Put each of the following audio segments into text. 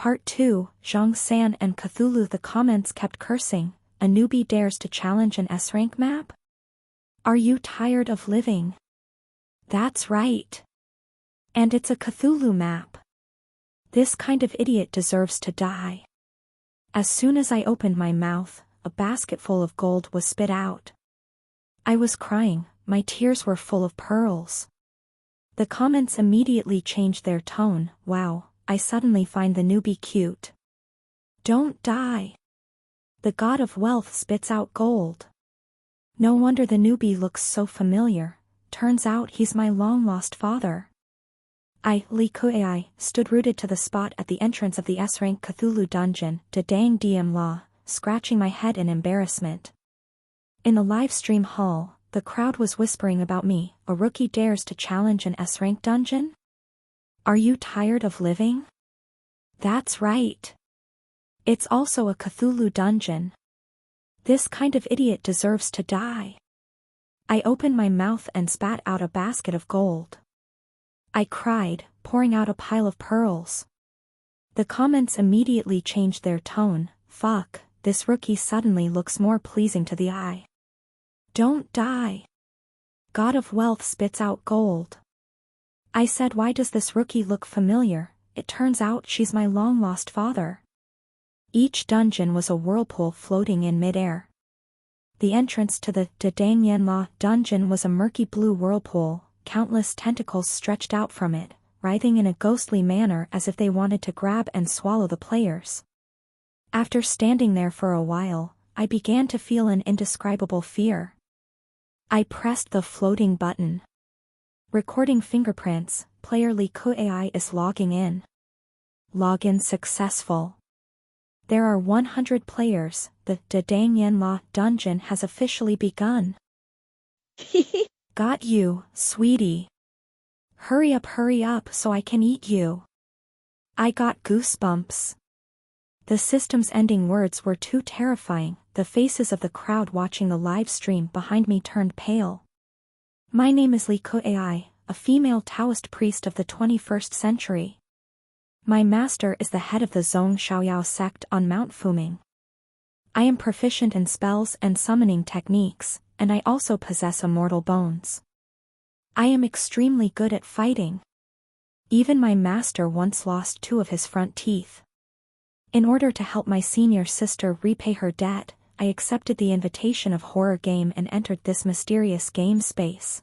Part 2, Zhang San and Cthulhu. The comments kept cursing. A newbie dares to challenge an S-rank map? Are you tired of living? That's right. And it's a Cthulhu map. This kind of idiot deserves to die. As soon as I opened my mouth, a basketful of gold was spit out. I was crying, my tears were full of pearls. The comments immediately changed their tone. Wow, I suddenly find the newbie cute. Don't die. The god of wealth spits out gold. No wonder the newbie looks so familiar. Turns out he's my long-lost father. Li Kuai, stood rooted to the spot at the entrance of the S-rank Cthulhu dungeon, de dang DM la, scratching my head in embarrassment. In the live stream hall, the crowd was whispering about me. A rookie dares to challenge an S-rank dungeon? Are you tired of living? That's right. It's also a Cthulhu dungeon. This kind of idiot deserves to die. I opened my mouth and spat out a basket of gold. I cried, pouring out a pile of pearls. The comments immediately changed their tone. Fuck, this rookie suddenly looks more pleasing to the eye. Don't die. God of wealth spits out gold. I said, why does this rookie look familiar? It turns out she's my long-lost father. Each dungeon was a whirlpool floating in midair. The entrance to the De Dang Yen La dungeon was a murky blue whirlpool. Countless tentacles stretched out from it, writhing in a ghostly manner as if they wanted to grab and swallow the players. After standing there for a while, I began to feel an indescribable fear. I pressed the floating button. Recording fingerprints. Player Li Kuai is logging in. Login successful. There are 100 players. The De Dang Yen La dungeon has officially begun. Got you, sweetie. Hurry up so I can eat you. I got goosebumps. The system's ending words were too terrifying. The faces of the crowd watching the live stream behind me turned pale. My name is Li Kuai, a female Taoist priest of the 21st century. My master is the head of the Zhong Shaoyao sect on Mount Fuming. I am proficient in spells and summoning techniques, and I also possess immortal bones. I am extremely good at fighting. Even my master once lost 2 of his front teeth. In order to help my senior sister repay her debt, I accepted the invitation of horror game and entered this mysterious game space.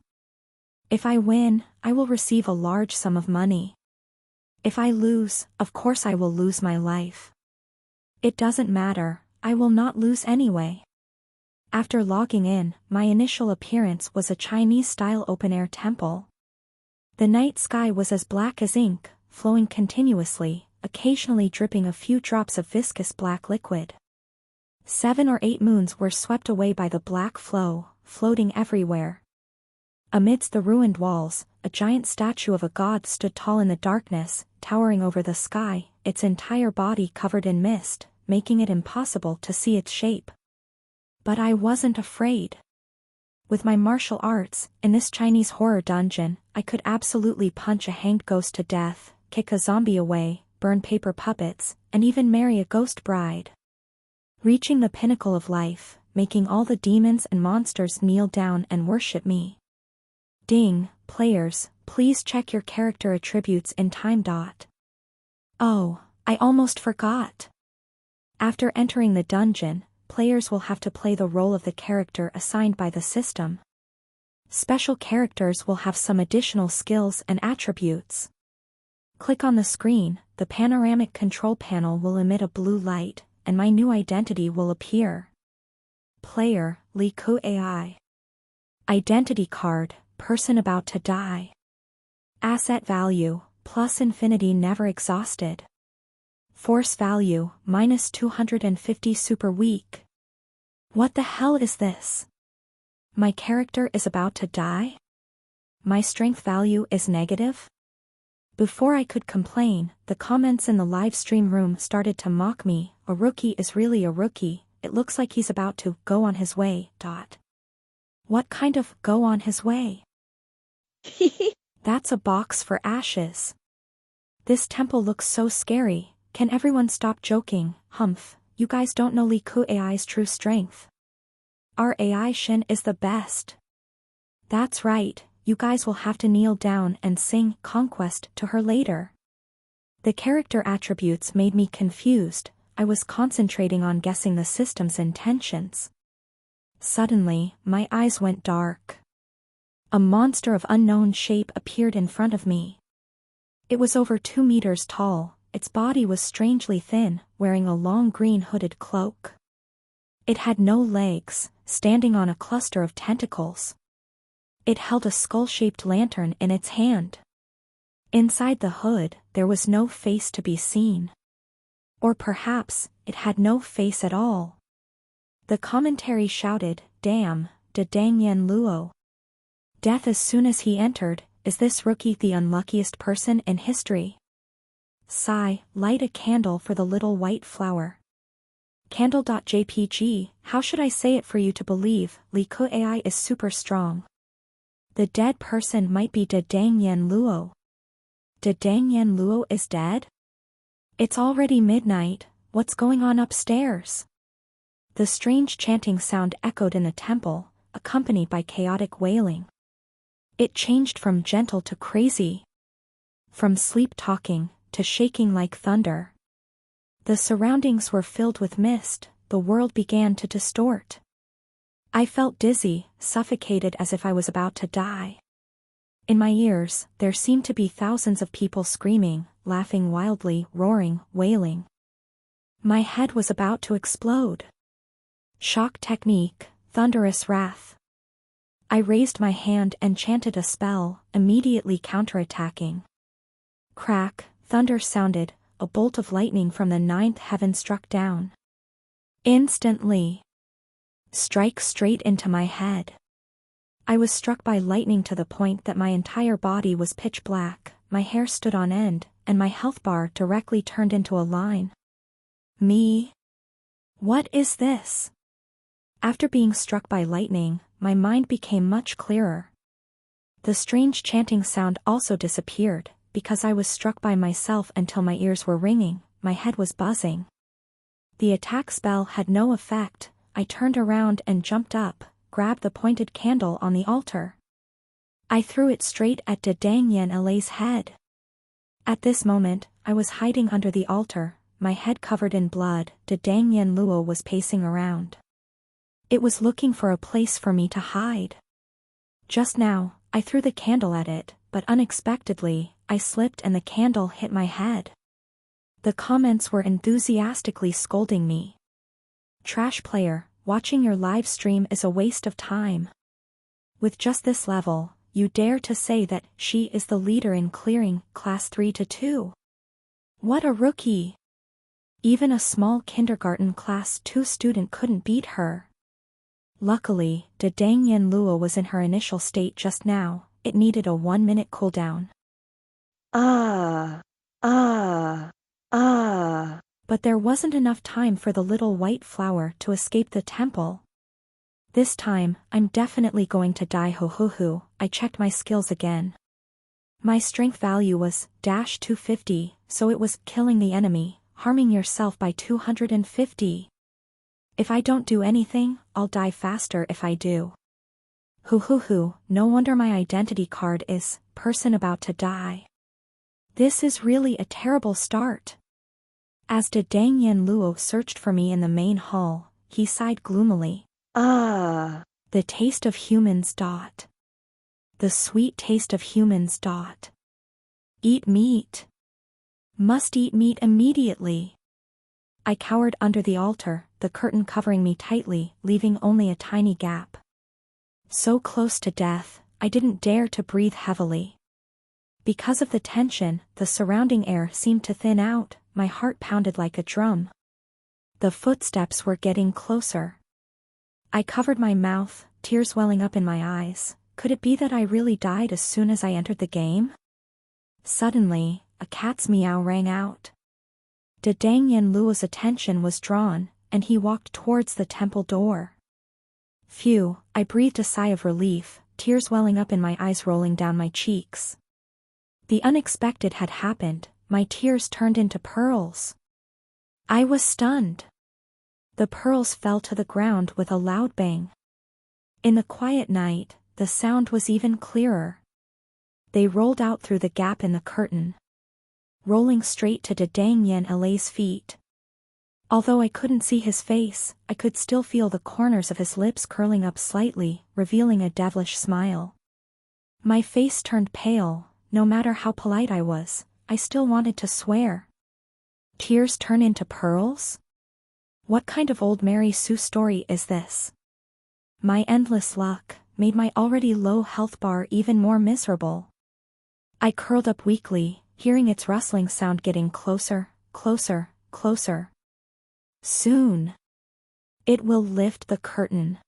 If I win, I will receive a large sum of money. If I lose, of course I will lose my life. It doesn't matter, I will not lose anyway. After logging in, my initial appearance was a Chinese-style open-air temple. The night sky was as black as ink, flowing continuously, occasionally dripping a few drops of viscous black liquid. 7 or 8 moons were swept away by the black flow, floating everywhere. Amidst the ruined walls, a giant statue of a god stood tall in the darkness, towering over the sky, its entire body covered in mist, making it impossible to see its shape. But I wasn't afraid. With my martial arts, in this Chinese horror dungeon, I could absolutely punch a hanged ghost to death, kick a zombie away, burn paper puppets, and even marry a ghost bride. Reaching the pinnacle of life, making all the demons and monsters kneel down and worship me. Ding, players, please check your character attributes in time. Oh, I almost forgot. After entering the dungeon, players will have to play the role of the character assigned by the system. Special characters will have some additional skills and attributes. Click on the screen, the panoramic control panel will emit a blue light, and my new identity will appear. Player, Li Kuai. Identity card, person about to die. Asset value, plus infinity never exhausted. Force value, minus 250 super weak. What the hell is this? My character is about to die? My strength value is negative? Before I could complain, the comments in the live stream room started to mock me. A rookie is really a rookie, it looks like he's about to go on his way. What kind of go on his way? That's a box for ashes. This temple looks so scary, Can everyone stop joking? Humph, you guys don't know Liku AI's true strength. Our AI Shin is the best. That's right, you guys will have to kneel down and sing Conquest to her later. The character attributes made me confused. I was concentrating on guessing the system's intentions. Suddenly, my eyes went dark. A monster of unknown shape appeared in front of me. It was over 2 meters tall, its body was strangely thin, wearing a long green hooded cloak. It had no legs, standing on a cluster of tentacles. It held a skull-shaped lantern in its hand. Inside the hood, there was no face to be seen. Or perhaps, it had no face at all. The commentary shouted, "Damn, da dang yen luo." Death as soon as he entered. Is this rookie the unluckiest person in history? Sigh, light a candle for the little white flower. Candle.jpg, how should I say it for you to believe? Liku AI is super strong. The dead person might be Da Dang Yen Luo. Da Dang Yen Luo is dead? It's already midnight, what's going on upstairs? The strange chanting sound echoed in the temple, accompanied by chaotic wailing. It changed from gentle to crazy. From sleep-talking, to shaking like thunder. The surroundings were filled with mist, the world began to distort. I felt dizzy, suffocated as if I was about to die. In my ears, there seemed to be thousands of people screaming, laughing wildly, roaring, wailing. My head was about to explode. Shock technique, thunderous wrath. I raised my hand and chanted a spell, immediately counterattacking. Crack, thunder sounded, a bolt of lightning from the 9th heaven struck down. Instantly. Strike straight into my head. I was struck by lightning to the point that my entire body was pitch black, my hair stood on end, and my health bar directly turned into a line. Me? What is this? After being struck by lightning, my mind became much clearer. The strange chanting sound also disappeared, because I was struck by myself until my ears were ringing, my head was buzzing. The attack spell had no effect. I turned around and jumped up, grabbed the pointed candle on the altar. I threw it straight at Da Dang Yen La's head. At this moment, I was hiding under the altar, my head covered in blood. Da Dang Yen Luo was pacing around. It was looking for a place for me to hide. Just now, I threw the candle at it, but unexpectedly, I slipped and the candle hit my head. The comments were enthusiastically scolding me. Trash player, watching your live stream is a waste of time. With just this level, you dare to say that she is the leader in clearing class 3-2. What a rookie! Even a small kindergarten class 2 student couldn't beat her. Luckily, Da Dang Yen Luo was in her initial state just now, it needed a 1-minute cooldown. But there wasn't enough time for the little white flower to escape the temple. This time, I'm definitely going to die. Ho ho ho. I checked my skills again. My strength value was -250, so it was killing the enemy, harming yourself by 250. If I don't do anything, I'll die faster if I do. Hoo hoo hoo, no wonder my identity card is person about to die. This is really a terrible start. As Da Dang Yen Luo searched for me in the main hall, he sighed gloomily. The taste of humans. The sweet taste of humans. Eat meat. Must eat meat immediately. I cowered under the altar, the curtain covering me tightly, leaving only a tiny gap. So close to death, I didn't dare to breathe heavily. Because of the tension, the surrounding air seemed to thin out, my heart pounded like a drum. The footsteps were getting closer. I covered my mouth, tears welling up in my eyes. Could it be that I really died as soon as I entered the game? Suddenly, a cat's meow rang out. Da Dang Yen Luo's attention was drawn, and he walked towards the temple door. Phew, I breathed a sigh of relief, tears welling up in my eyes, rolling down my cheeks. The unexpected had happened, my tears turned into pearls. I was stunned. The pearls fell to the ground with a loud bang. In the quiet night, the sound was even clearer. They rolled out through the gap in the curtain, rolling straight to Dang Yen Alay's feet. Although I couldn't see his face, I could still feel the corners of his lips curling up slightly, revealing a devilish smile. My face turned pale. No matter how polite I was, I still wanted to swear. Tears turn into pearls? What kind of old Mary Sue story is this? My endless luck made my already low health bar even more miserable. I curled up weakly, hearing its rustling sound getting closer, closer, closer. Soon. It will lift the curtain.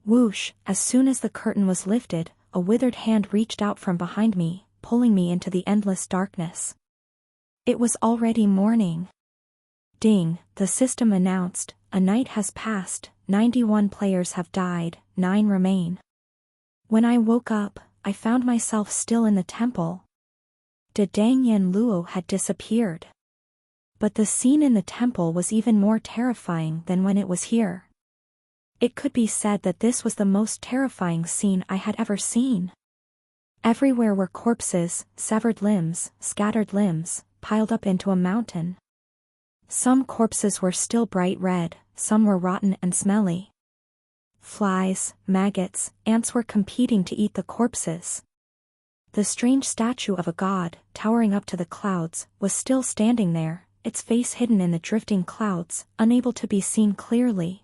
Whoosh, as soon as the curtain was lifted, a withered hand reached out from behind me, pulling me into the endless darkness. It was already morning. Ding, the system announced, a night has passed, 91 players have died, 9 remain. When I woke up, I found myself still in the temple. Dang Yen Luo had disappeared. But the scene in the temple was even more terrifying than when it was here. It could be said that this was the most terrifying scene I had ever seen. Everywhere were corpses, severed limbs, scattered limbs, piled up into a mountain. Some corpses were still bright red, some were rotten and smelly. Flies, maggots, ants were competing to eat the corpses. The strange statue of a god, towering up to the clouds, was still standing there, its face hidden in the drifting clouds, unable to be seen clearly.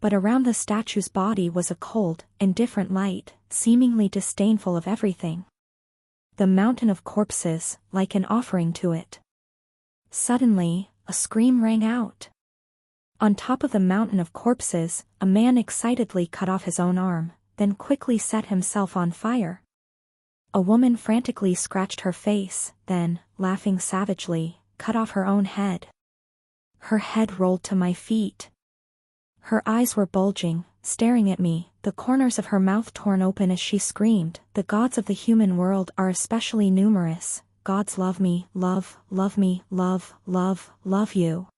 But around the statue's body was a cold, indifferent light, seemingly disdainful of everything. The mountain of corpses, like an offering to it. Suddenly, a scream rang out. On top of the mountain of corpses, a man excitedly cut off his own arm, then quickly set himself on fire. A woman frantically scratched her face, then, laughing savagely, cut off her own head. Her head rolled to my feet. Her eyes were bulging, staring at me, the corners of her mouth torn open as she screamed, "The gods of the human world are especially numerous. Gods love me, love me, love you."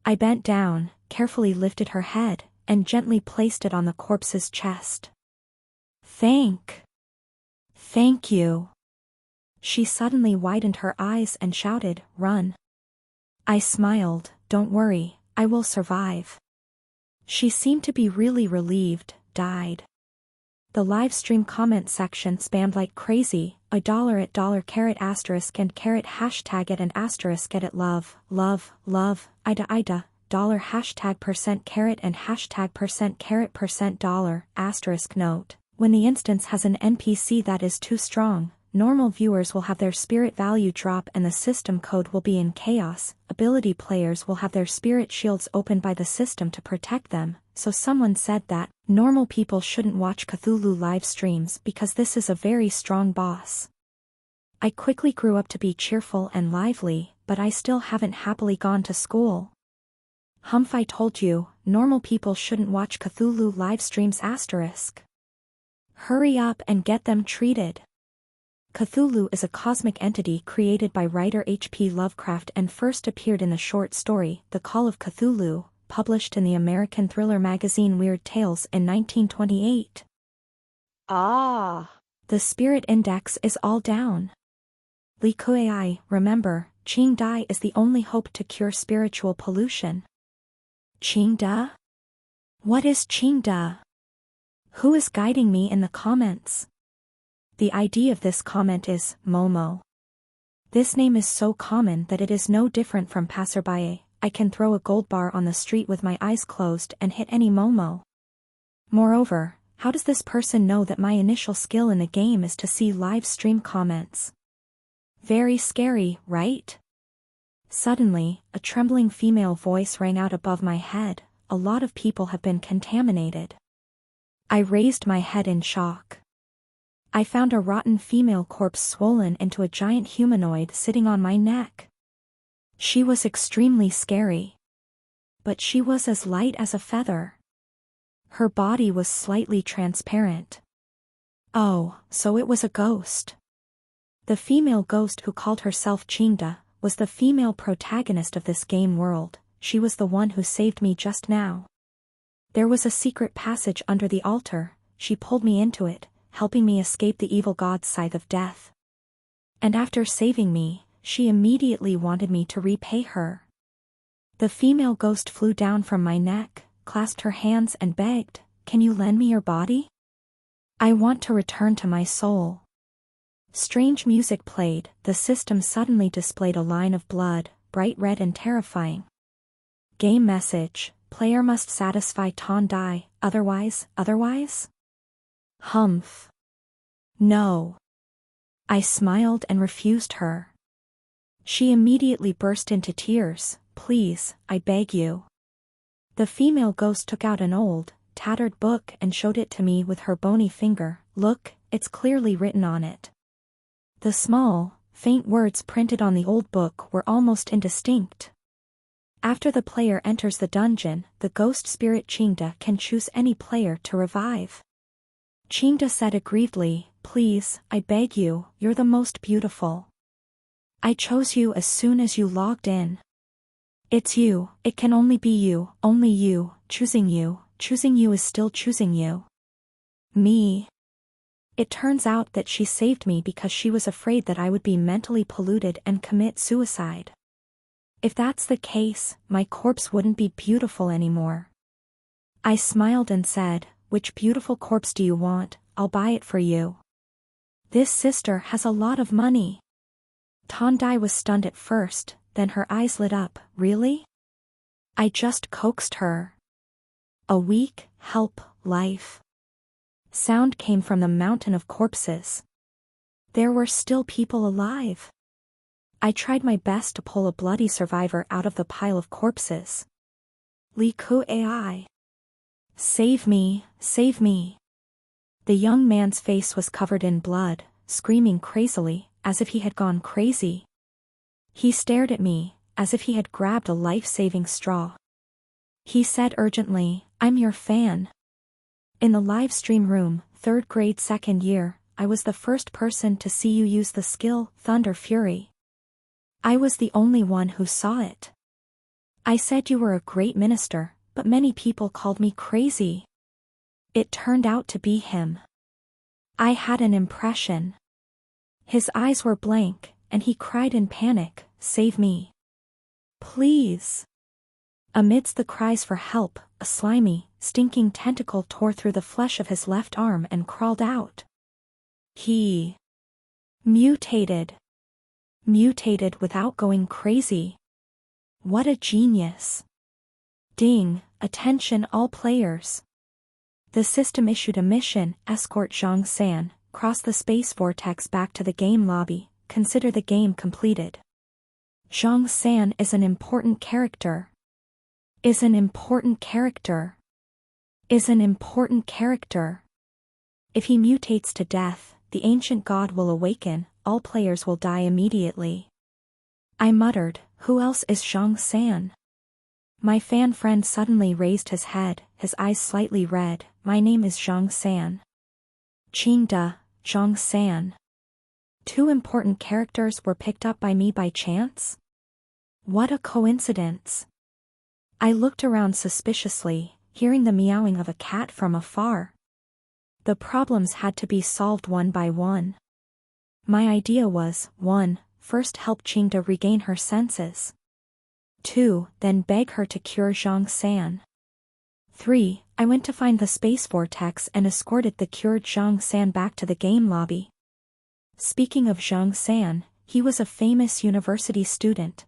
I bent down, carefully lifted her head, and gently placed it on the corpse's chest. Thank you." She suddenly widened her eyes and shouted, "Run." I smiled, "Don't worry, I will survive." She seemed to be really relieved, died. The live stream comment section spammed like crazy, $1 at $, asterisk and hashtag it and asterisk at it love, ida, dollar hashtag percent and hashtag percent dollar, asterisk note. When the instance has an NPC that is too strong, normal viewers will have their spirit value drop and the system code will be in chaos. Ability players will have their spirit shields opened by the system to protect them, so someone said that normal people shouldn't watch Cthulhu live streams because this is a very strong boss. I quickly grew up to be cheerful and lively, but I still haven't happily gone to school. Humph, I told you, normal people shouldn't watch Cthulhu live streams asterisk. Hurry up and get them treated. Cthulhu is a cosmic entity created by writer H.P. Lovecraft and first appeared in the short story, The Call of Cthulhu, published in the American thriller magazine Weird Tales in 1928. The spirit index is all down. Li Kuei, remember, Qing Dai is the only hope to cure spiritual pollution. Qing Da? What is Qing Da? Who is guiding me in the comments? The ID of this comment is Momo. This name is so common that it is no different from passerby. I can throw a gold bar on the street with my eyes closed and hit any Momo. Moreover, how does this person know that my initial skill in the game is to see live stream comments? Very scary, right? Suddenly, a trembling female voice rang out above my head. A lot of people have been contaminated. I raised my head in shock. I found a rotten female corpse swollen into a giant humanoid sitting on my neck. She was extremely scary. But she was as light as a feather. Her body was slightly transparent. Oh, so it was a ghost. The female ghost who called herself Qingda was the female protagonist of this game world. She was the one who saved me just now. There was a secret passage under the altar. She pulled me into it, helping me escape the evil god's scythe of death. And after saving me, she immediately wanted me to repay her. The female ghost flew down from my neck, clasped her hands and begged, "Can you lend me your body? I want to return to my soul." Strange music played. The system suddenly displayed a line of blood, bright red and terrifying. Game message: player must satisfy Tondai, otherwise? Humph. No. I smiled and refused her. She immediately burst into tears. "Please, I beg you." The female ghost took out an old, tattered book and showed it to me with her bony finger. "Look, it's clearly written on it." The small, faint words printed on the old book were almost indistinct. After the player enters the dungeon, the ghost spirit Chingda can choose any player to revive. Chingda said aggrievedly, "Please, I beg you, you're the most beautiful. I chose you as soon as you logged in. It's you, it can only be you, only you, choosing you is still choosing you." Me. It turns out that she saved me because she was afraid that I would be mentally polluted and commit suicide. If that's the case, my corpse wouldn't be beautiful anymore. I smiled and said, "Which beautiful corpse do you want? I'll buy it for you." This sister has a lot of money. Tondai was stunned at first, then her eyes lit up. "Really?" I just coaxed her. A weak, help, life sound came from the mountain of corpses. There were still people alive. I tried my best to pull a bloody survivor out of the pile of corpses. "Li Ku Ai. Save me, save me." The young man's face was covered in blood, screaming crazily, as if he had gone crazy. He stared at me, as if he had grabbed a life-saving straw. He said urgently, "I'm your fan." In the live stream room, 3rd grade 2nd year, I was the first person to see you use the skill, Thunder Fury. I was the only one who saw it. I said you were a great minister, but many people called me crazy. It turned out to be him. I had an impression. His eyes were blank, and he cried in panic, "Save me. Please." Amidst the cries for help, a slimy, stinking tentacle tore through the flesh of his left arm and crawled out. He mutated. Mutated without going crazy. What a genius. Ding, attention all players. The system issued a mission: escort Zhang San, cross the space vortex back to the game lobby, consider the game completed. Zhang San is an important character. Is an important character. Is an important character. If he mutates to death, the ancient god will awaken, all players will die immediately. I muttered, "Who else is Zhang San?" My fan friend suddenly raised his head, his eyes slightly red. "My name is Zhang San." Chingda, Zhang San. 2 important characters were picked up by me by chance? What a coincidence. I looked around suspiciously, hearing the meowing of a cat from afar. The problems had to be solved one by one. My idea was, 1. First help Chingda regain her senses. 2. Then beg her to cure Zhang San. 3. I went to find the space vortex and escorted the cured Zhang San back to the game lobby. Speaking of Zhang San, he was a famous university student.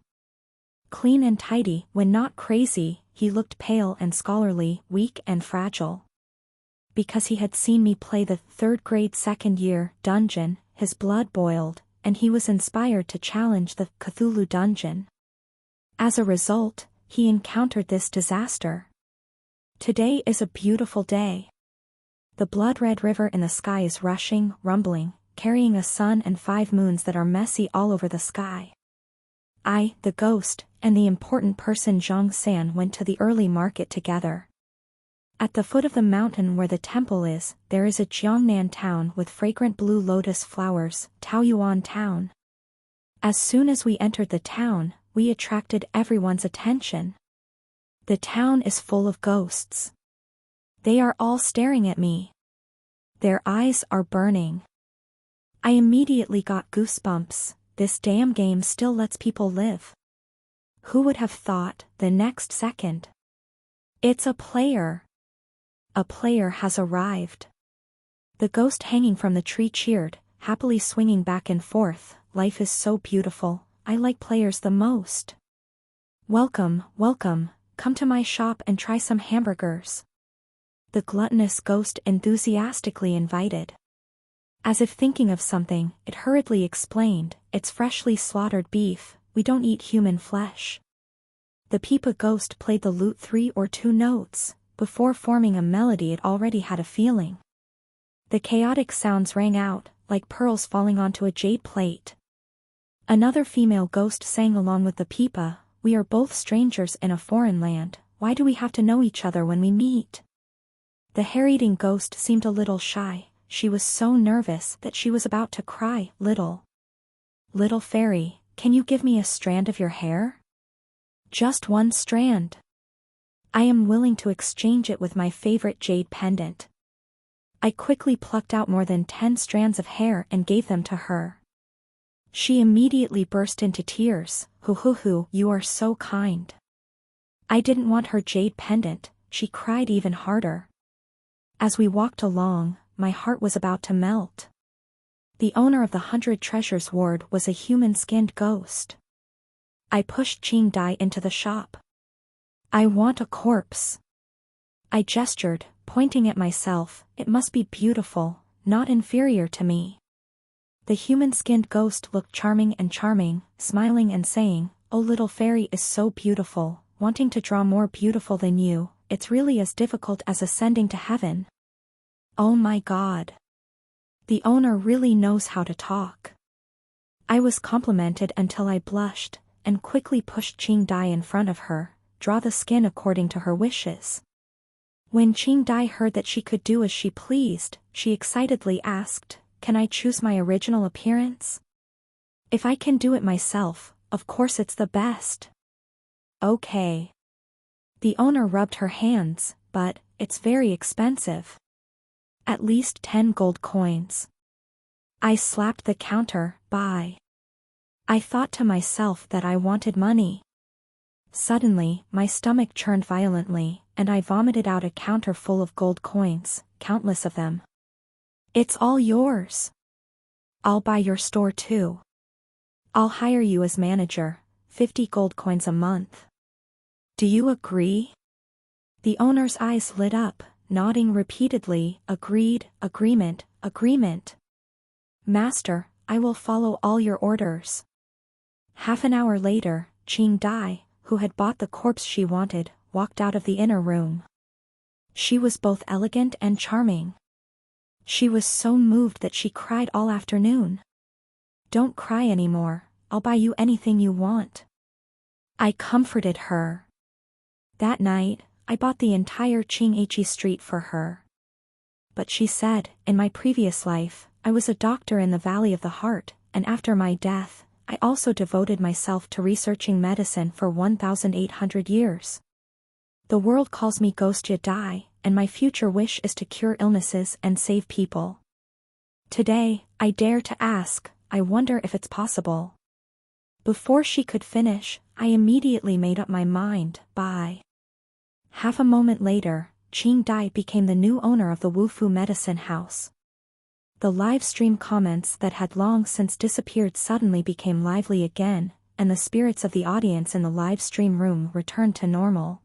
Clean and tidy, when not crazy, he looked pale and scholarly, weak and fragile. Because he had seen me play the 3rd grade 2nd year dungeon, his blood boiled, and he was inspired to challenge the Cthulhu dungeon. As a result, he encountered this disaster. Today is a beautiful day. The blood-red river in the sky is rushing, rumbling, carrying a sun and 5 moons that are messy all over the sky. I, the ghost, and the important person Zhang San went to the early market together. At the foot of the mountain where the temple is, there is a Jiangnan town with fragrant blue lotus flowers, Taoyuan town. As soon as we entered the town, we attracted everyone's attention. The town is full of ghosts. They are all staring at me. Their eyes are burning. I immediately got goosebumps. This damn game still lets people live. Who would have thought? The next second. It's a player. A player has arrived. The ghost hanging from the tree cheered, happily swinging back and forth. Life is so beautiful. I like players the most. Welcome, welcome. Come to my shop and try some hamburgers. The gluttonous ghost enthusiastically invited. As if thinking of something, it hurriedly explained, it's freshly slaughtered beef, we don't eat human flesh. The Peepa ghost played the lute 3 or 2 notes, before forming a melody it already had a feeling. The chaotic sounds rang out, like pearls falling onto a jade plate. Another female ghost sang along with the Peepa, we are both strangers in a foreign land, why do we have to know each other when we meet? The hair-eating ghost seemed a little shy, she was so nervous that she was about to cry. Little fairy, can you give me a strand of your hair? Just one strand. I am willing to exchange it with my favorite jade pendant. I quickly plucked out more than 10 strands of hair and gave them to her. She immediately burst into tears. Hoo, you are so kind. I didn't want her jade pendant, she cried even harder. As we walked along, my heart was about to melt. The owner of the 100 Treasures ward was a human-skinned ghost. I pushed Ching Dai into the shop. I want a corpse. I gestured, pointing at myself, it must be beautiful, not inferior to me. The human-skinned ghost looked charming, smiling and saying, oh little fairy is so beautiful, wanting to draw more beautiful than you, it's really as difficult as ascending to heaven. Oh my God. The owner really knows how to talk. I was complimented until I blushed, and quickly pushed Ching Dai in front of her, draw the skin according to her wishes. When Ching Dai heard that she could do as she pleased, she excitedly asked, can I choose my original appearance? If I can do it myself, of course it's the best. Okay. The owner rubbed her hands, but, it's very expensive. At least 10 gold coins. I slapped the counter, buy. I thought to myself that I wanted money. Suddenly, my stomach churned violently, and I vomited out a counter full of gold coins, countless of them. It's all yours. I'll buy your store too. I'll hire you as manager, 50 gold coins a month. Do you agree? The owner's eyes lit up, nodding repeatedly, agreed, agreement. Master, I will follow all your orders. Half an hour later, Ching Dai, who had bought the corpse she wanted, walked out of the inner room. She was both elegant and charming. She was so moved that she cried all afternoon. Don't cry anymore, I'll buy you anything you want. I comforted her. That night, I bought the entire Qinghe street for her. But she said, in my previous life, I was a doctor in the Valley of the Heart, and after my death, I also devoted myself to researching medicine for 1,800 years. The world calls me Ghost Dai, and my future wish is to cure illnesses and save people. Today, I dare to ask, I wonder if it's possible. Before she could finish, I immediately made up my mind, bye. Half a moment later, Ching Dai became the new owner of the Wufu Medicine House. The live stream comments that had long since disappeared suddenly became lively again, and the spirits of the audience in the live stream room returned to normal.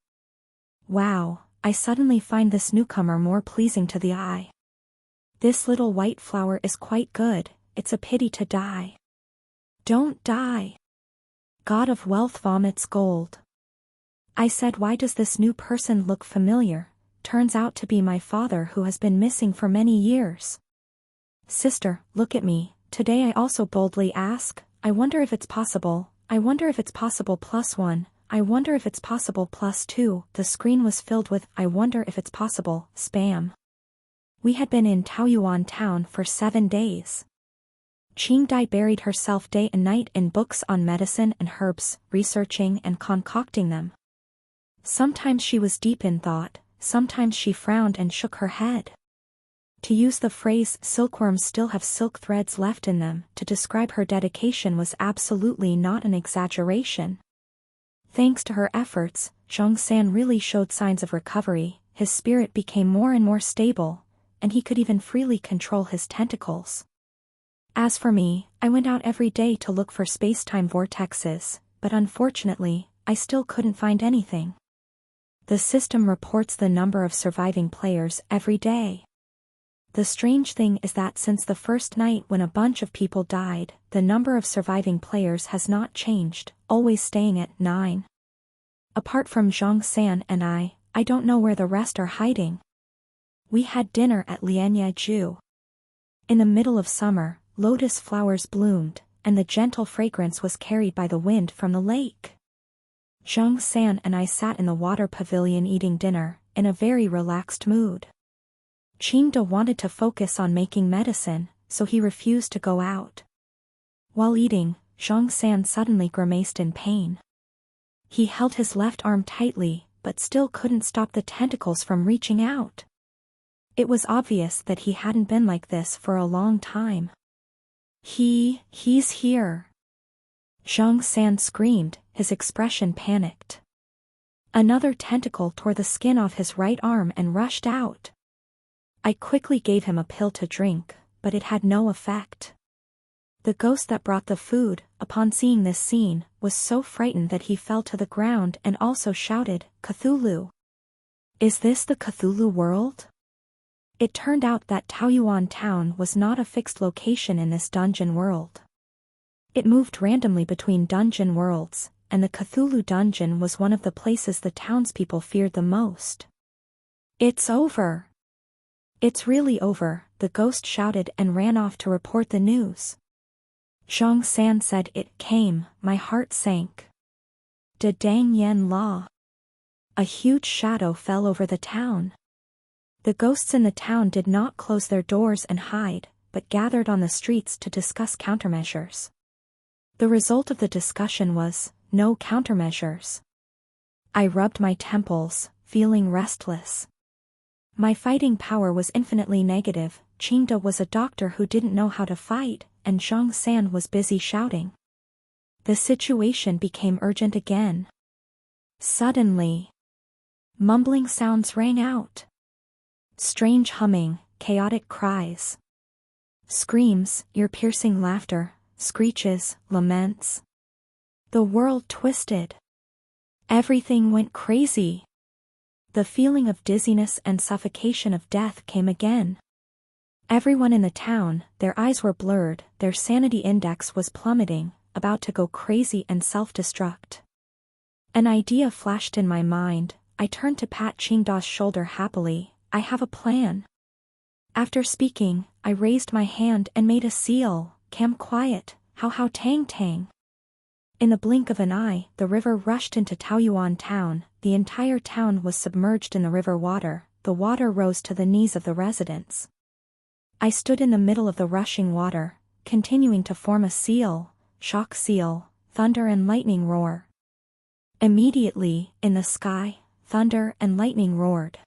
Wow, I suddenly find this newcomer more pleasing to the eye. This little white flower is quite good, it's a pity to die. Don't die. God of wealth vomits gold. I said, why does this new person look familiar? Turns out to be my father who has been missing for many years. Sister, look at me, today I also boldly ask, I wonder if it's possible, I wonder if it's possible +1, I wonder if it's possible +2, the screen was filled with, I wonder if it's possible, spam. We had been in Taoyuan town for 7 days. Qingdai buried herself day and night in books on medicine and herbs, researching and concocting them. Sometimes she was deep in thought, sometimes she frowned and shook her head. To use the phrase "silkworms still have silk threads left in them" to describe her dedication was absolutely not an exaggeration. Thanks to her efforts, Zhongsan really showed signs of recovery, his spirit became more and more stable, and he could even freely control his tentacles. As for me, I went out every day to look for space-time vortexes, but unfortunately, I still couldn't find anything. The system reports the number of surviving players every day. The strange thing is that since the first night when a bunch of people died, the number of surviving players has not changed, always staying at 9. Apart from Zhang San and I don't know where the rest are hiding. We had dinner at Lianyaju. In the middle of summer, lotus flowers bloomed, and the gentle fragrance was carried by the wind from the lake. Zhang San and I sat in the water pavilion eating dinner, in a very relaxed mood. Qingda wanted to focus on making medicine, so he refused to go out. While eating, Zhang San suddenly grimaced in pain. He held his left arm tightly, but still couldn't stop the tentacles from reaching out. It was obvious that he hadn't been like this for a long time. He's here. Zhang San screamed, his expression panicked. Another tentacle tore the skin off his right arm and rushed out. I quickly gave him a pill to drink, but it had no effect. The ghost that brought the food, upon seeing this scene, was so frightened that he fell to the ground and also shouted, "Cthulhu! Is this the Cthulhu world?" It turned out that Taoyuan town was not a fixed location in this dungeon world. It moved randomly between dungeon worlds, and the Cthulhu dungeon was one of the places the townspeople feared the most. "It's over! It's really over," the ghost shouted and ran off to report the news. Zhang San said it came, my heart sank. De Dang Yen La. A huge shadow fell over the town. The ghosts in the town did not close their doors and hide, but gathered on the streets to discuss countermeasures. The result of the discussion was, no countermeasures. I rubbed my temples, feeling restless. My fighting power was infinitely negative. Qingda was a doctor who didn't know how to fight, and Zhang San was busy shouting. The situation became urgent again. Suddenly, mumbling sounds rang out. Strange humming, chaotic cries. Screams, ear-piercing laughter, screeches, laments. The world twisted. Everything went crazy. The feeling of dizziness and suffocation of death came again. Everyone in the town, their eyes were blurred, their sanity index was plummeting, about to go crazy and self-destruct. An idea flashed in my mind. I turned to pat Qingda's shoulder happily. "I have a plan." After speaking, I raised my hand and made a seal. "Cam quiet, how tang tang." In the blink of an eye, the river rushed into Taoyuan town. The entire town was submerged in the river water. The water rose to the knees of the residents. I stood in the middle of the rushing water, continuing to form a seal, shock seal, thunder and lightning roar. Immediately, in the sky, thunder and lightning roared.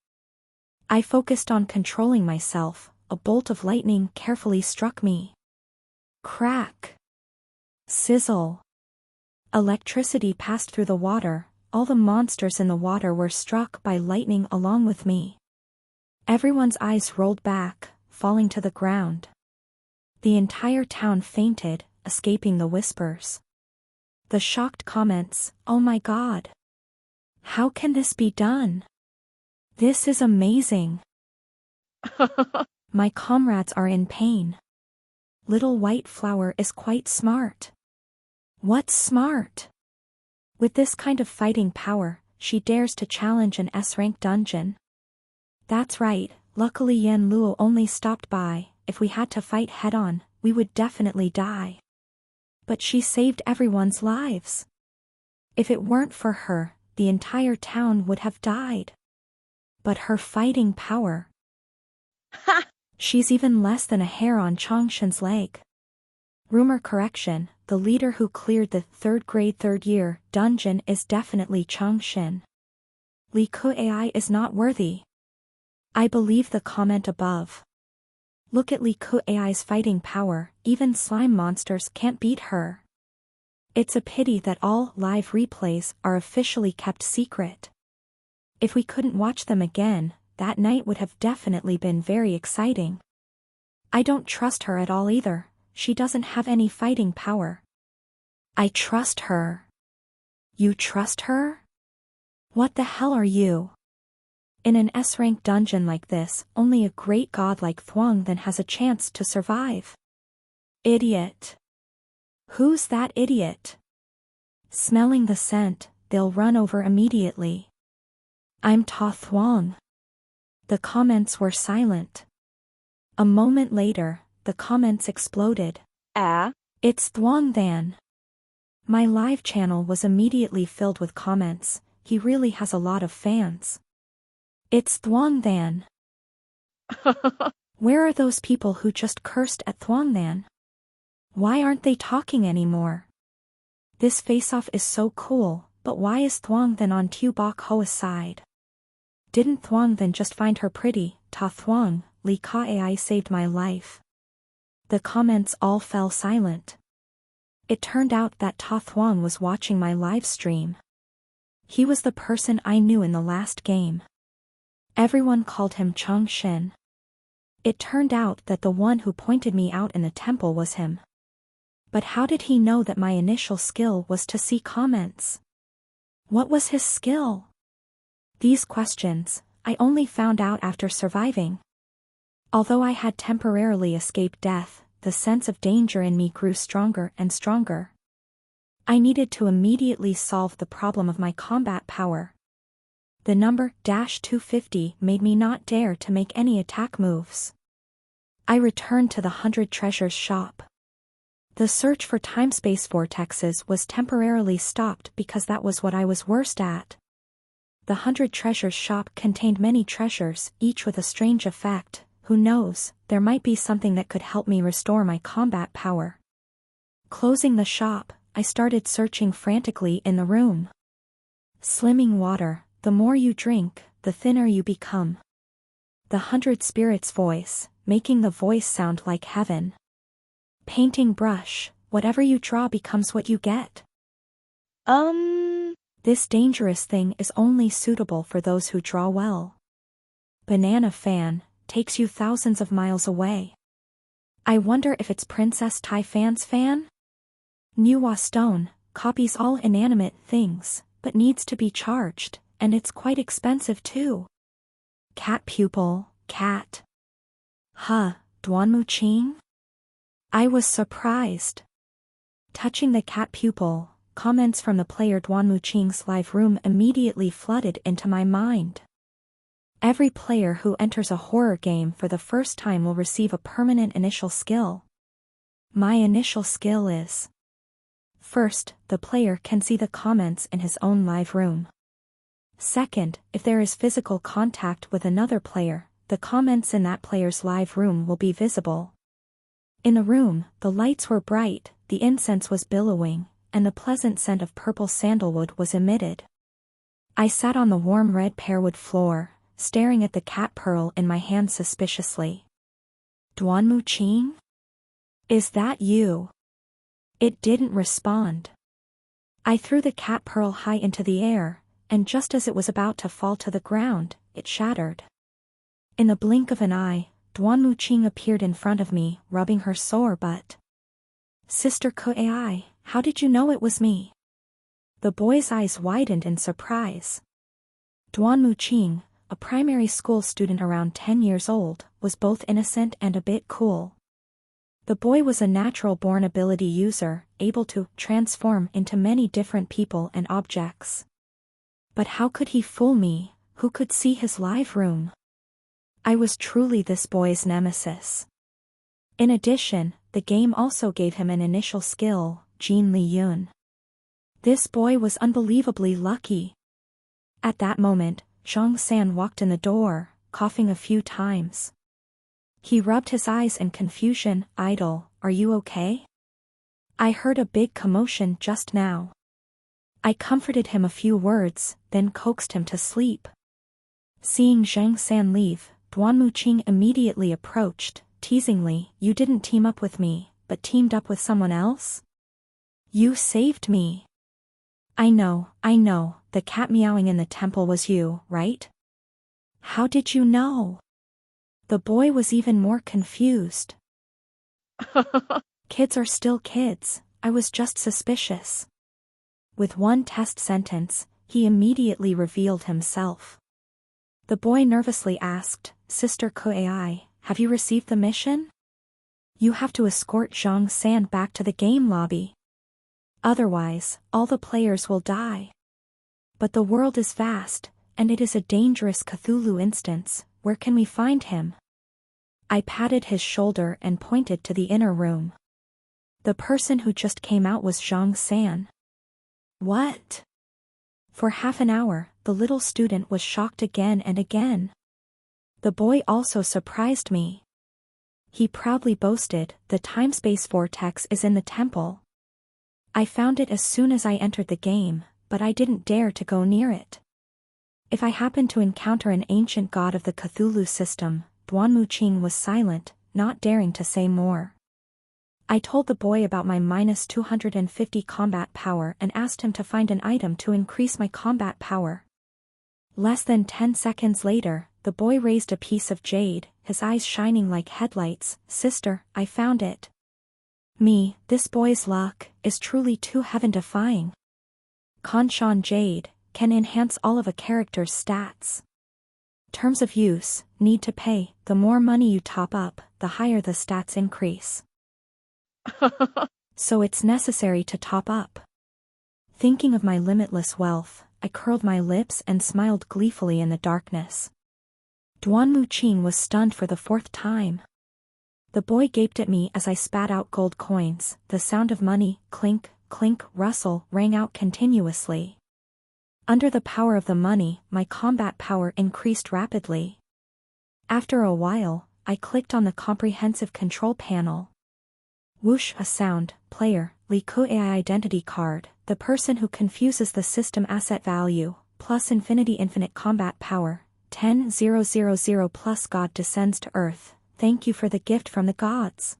I focused on controlling myself. A bolt of lightning carefully struck me. Crack! Sizzle! Electricity passed through the water. All the monsters in the water were struck by lightning along with me. Everyone's eyes rolled back, falling to the ground. The entire town fainted, escaping the whispers. The shocked comments, "Oh my God! How can this be done? This is amazing!" My comrades are in pain. Little White Flower is quite smart. What's smart? With this kind of fighting power, she dares to challenge an S-rank dungeon. That's right, luckily Yan Luo only stopped by. If we had to fight head-on, we would definitely die. But she saved everyone's lives. If it weren't for her, the entire town would have died. But her fighting power... Ha! She's even less than a hair on Changshan's leg. Rumor correction, the leader who cleared the 3rd grade 3rd year dungeon is definitely Changshin. Li Kuai is not worthy. I believe the comment above. Look at Li Kuai's fighting power, even slime monsters can't beat her. It's a pity that all live replays are officially kept secret. If we couldn't watch them again, that night would have definitely been very exciting. I don't trust her at all either, she doesn't have any fighting power. I trust her. You trust her? What the hell are you? In an S-rank dungeon like this, only a great god like Thuong then has a chance to survive. Idiot. Who's that idiot? Smelling the scent, they'll run over immediately. I'm Ta Thuong. The comments were silent. A moment later, the comments exploded. It's Thuong then. My live channel was immediately filled with comments, he really has a lot of fans. It's Thuong then. Where are those people who just cursed at Thuong then? Why aren't they talking anymore? This face-off is so cool, but why is Thuong then on Tu Bok Hoa's side? Didn't Thuong then just find her pretty? Ta Thuong, Li Kuai saved my life. The comments all fell silent. It turned out that Ta Thuong was watching my live stream. He was the person I knew in the last game. Everyone called him Changshin. It turned out that the one who pointed me out in the temple was him. But how did he know that my initial skill was to see comments? What was his skill? These questions, I only found out after surviving. Although I had temporarily escaped death, the sense of danger in me grew stronger and stronger. I needed to immediately solve the problem of my combat power. The number -250 made me not dare to make any attack moves. I returned to the 100 Treasures shop. The search for time-space vortexes was temporarily stopped because that was what I was worst at. The 100 Treasures shop contained many treasures, each with a strange effect. Who knows, there might be something that could help me restore my combat power. Closing the shop, I started searching frantically in the room. Slimming water, the more you drink, the thinner you become. The 100 Spirits voice, making the voice sound like heaven. Painting brush, whatever you draw becomes what you get. This dangerous thing is only suitable for those who draw well. Banana fan, takes you thousands of miles away. I wonder if it's Princess Tai Fan's fan? Nuwa stone, copies all inanimate things, but needs to be charged, and it's quite expensive too. Cat pupil, cat. Duanmu Ching? I was surprised. Touching the cat pupil, comments from the player Duanmu Ching's live room immediately flooded into my mind. Every player who enters a horror game for the first time will receive a permanent initial skill. My initial skill is: first, the player can see the comments in his own live room. Second, if there is physical contact with another player, the comments in that player's live room will be visible. In the room, the lights were bright, the incense was billowing, and the pleasant scent of purple sandalwood was emitted. I sat on the warm red pearwood floor, staring at the cat pearl in my hand suspiciously. Duanmu Ching? Is that you? It didn't respond. I threw the cat pearl high into the air, and just as it was about to fall to the ground, it shattered. In the blink of an eye, Duanmu Ching appeared in front of me, rubbing her sore butt. Sister Kuai, how did you know it was me? The boy's eyes widened in surprise. Duanmu Ching, a primary school student around 10 years old, was both innocent and a bit cool. The boy was a natural-born ability user, able to transform into many different people and objects. But how could he fool me, who could see his live room? I was truly this boy's nemesis. In addition, the game also gave him an initial skill, Jin Li Yun. This boy was unbelievably lucky. At that moment, Zhang San walked in the door, coughing a few times. He rubbed his eyes in confusion. Idol, are you okay? I heard a big commotion just now. I comforted him a few words, then coaxed him to sleep. Seeing Zhang San leave, Duanmuqing immediately approached, teasingly, "You didn't team up with me, but teamed up with someone else? You saved me." I know, the cat meowing in the temple was you, right? How did you know? The boy was even more confused. Kids are still kids, I was just suspicious. With one test sentence, he immediately revealed himself. The boy nervously asked, "Sister Kuai, have you received the mission? You have to escort Zhang San back to the game lobby. Otherwise, all the players will die. But the world is vast, and it is a dangerous Cthulhu instance. Where can we find him?" I patted his shoulder and pointed to the inner room. The person who just came out was Zhang San. What? For half an hour, the little student was shocked again and again. The boy also surprised me. He proudly boasted, "The time-space vortex is in the temple. I found it as soon as I entered the game, but I didn't dare to go near it. If I happened to encounter an ancient god of the Cthulhu system," Duanmuqing was silent, not daring to say more. I told the boy about my -250 combat power and asked him to find an item to increase my combat power. Less than 10 seconds later, the boy raised a piece of jade, his eyes shining like headlights. "Sister, I found it." This boy's luck is truly too heaven-defying. Kanshan Jade can enhance all of a character's stats. Terms of use: need to pay. The more money you top up, the higher the stats increase. So it's necessary to top up. Thinking of my limitless wealth, I curled my lips and smiled gleefully in the darkness. Duanmuqing was stunned for the 4th time. The boy gaped at me as I spat out gold coins. The sound of money, clink, clink, rustle, rang out continuously. Under the power of the money, my combat power increased rapidly. After a while, I clicked on the comprehensive control panel. Whoosh, a sound, player, Liku AI identity card, the person who confuses the system asset value, plus infinite combat power, 10,000 plus God descends to Earth. Thank you for the gift from the gods.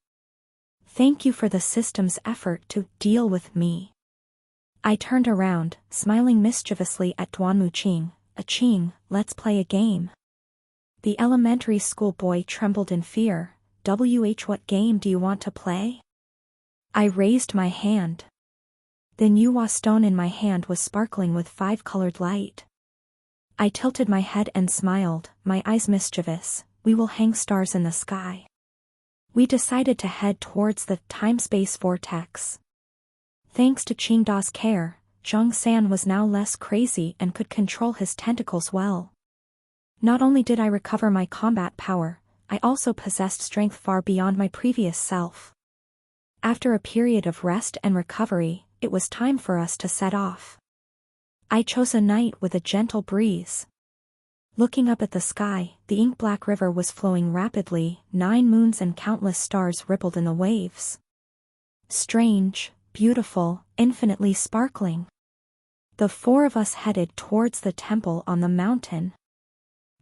Thank you for the system's effort to deal with me. I turned around, smiling mischievously at Duanmuqing. "Aching, let's play a game." The elementary school boy trembled in fear. What game do you want to play?" I raised my hand. The Nuwa stone in my hand was sparkling with 5-colored light. I tilted my head and smiled, my eyes mischievous. "We will hang stars in the sky." We decided to head towards the time-space vortex. Thanks to Qingda's care, Zhang San was now less crazy and could control his tentacles well. Not only did I recover my combat power, I also possessed strength far beyond my previous self. After a period of rest and recovery, it was time for us to set off. I chose a night with a gentle breeze. Looking up at the sky, the ink-black river was flowing rapidly, 9 moons and countless stars rippled in the waves. Strange, beautiful, infinitely sparkling. The 4 of us headed towards the temple on the mountain.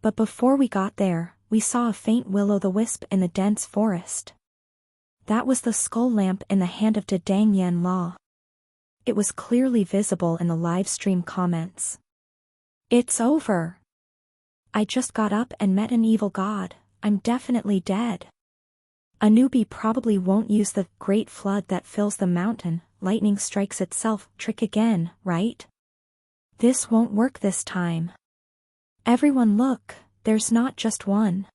But before we got there, we saw a faint will-o'-the-wisp in the dense forest. That was the skull lamp in the hand of Dang Yen Law. It was clearly visible in the live stream comments. "It's over. I just got up and met an evil god. I'm definitely dead. A newbie probably won't use the great flood that fills the mountain, lightning strikes itself, trick again, right? This won't work this time. Everyone look, there's not just one.